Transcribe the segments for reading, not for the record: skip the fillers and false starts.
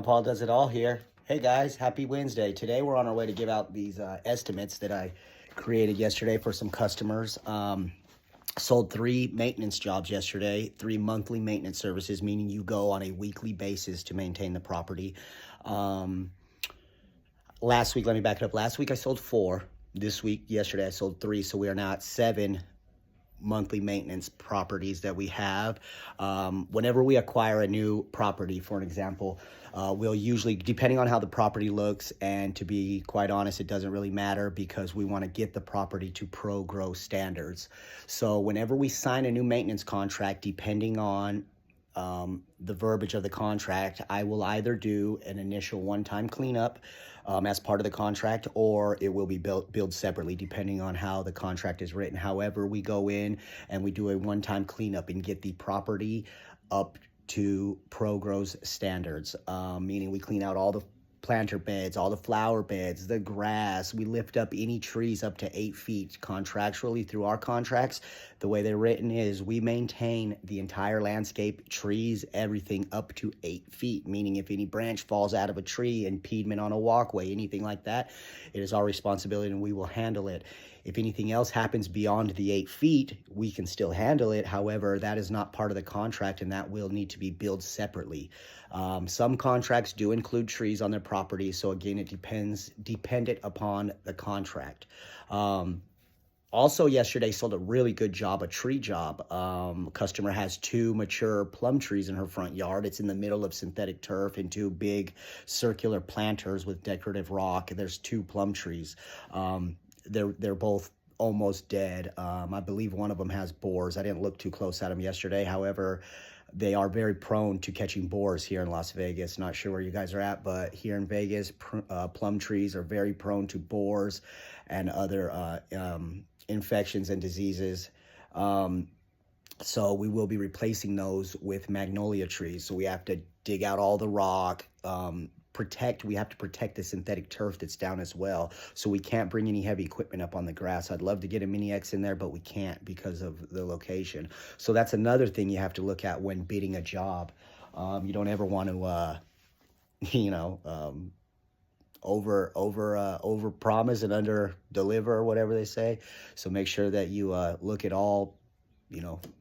Paul does it all here. Hey guys, happy Wednesday. Today we're on our way to give out these estimates that I created yesterday for some customers. Sold 3 maintenance jobs yesterday, 3 monthly maintenance services, meaning you go on a weekly basis to maintain the property. Last week, let me back it up. Last week I sold 4. This week, yesterday, I sold 3. So we are now at 7 monthly maintenance properties that we have. Whenever we acquire a new property, for an example, we'll usually, depending on how the property looks, and to be quite honest, it doesn't really matter because we want to get the property to pro-grow standards. So whenever we sign a new maintenance contract, depending on the verbiage of the contract, I will either do an initial one-time cleanup as part of the contract, or it will be billed separately depending on how the contract is written. However, we go in and we do a one-time cleanup and get the property up to ProGrow's standards, meaning we clean out all the planter beds, all the flower beds, the grass. We lift up any trees up to 8 feet contractually through our contracts. The way they're written is we maintain the entire landscape, trees, everything up to 8 feet, meaning if any branch falls out of a tree, impediment on a walkway, anything like that, it is our responsibility and we will handle it. If anything else happens beyond the 8 feet, we can still handle it. However, that is not part of the contract and that will need to be billed separately. Some contracts do include trees on their property. So again, it dependent upon the contract. Also yesterday sold a really good job, a tree job. Customer has 2 mature plum trees in her front yard. It's in the middle of synthetic turf and 2 big circular planters with decorative rock. There's 2 plum trees. They're both almost dead. I believe one of them has boars. I didn't look too close at them yesterday. However, they are very prone to catching boars here in Las Vegas. Not sure where you guys are at, but here in Vegas, plum trees are very prone to boars and other infections and diseases. So we will be replacing those with magnolia trees. So we have to dig out all the rock, we have to protect the synthetic turf that's down as well. So we can't bring any heavy equipment up on the grass. I'd love to get a Mini X in there, but we can't because of the location. So that's another thing you have to look at when bidding a job. You don't ever want to, over promise and under deliver, or whatever they say. So make sure that you look at all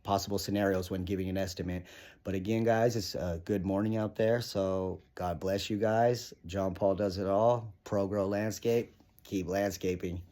possible scenarios when giving an estimate. But again, guys, it's a good morning out there. So God bless you guys. John Paul does it all. ProGrow Landscape. Keep landscaping.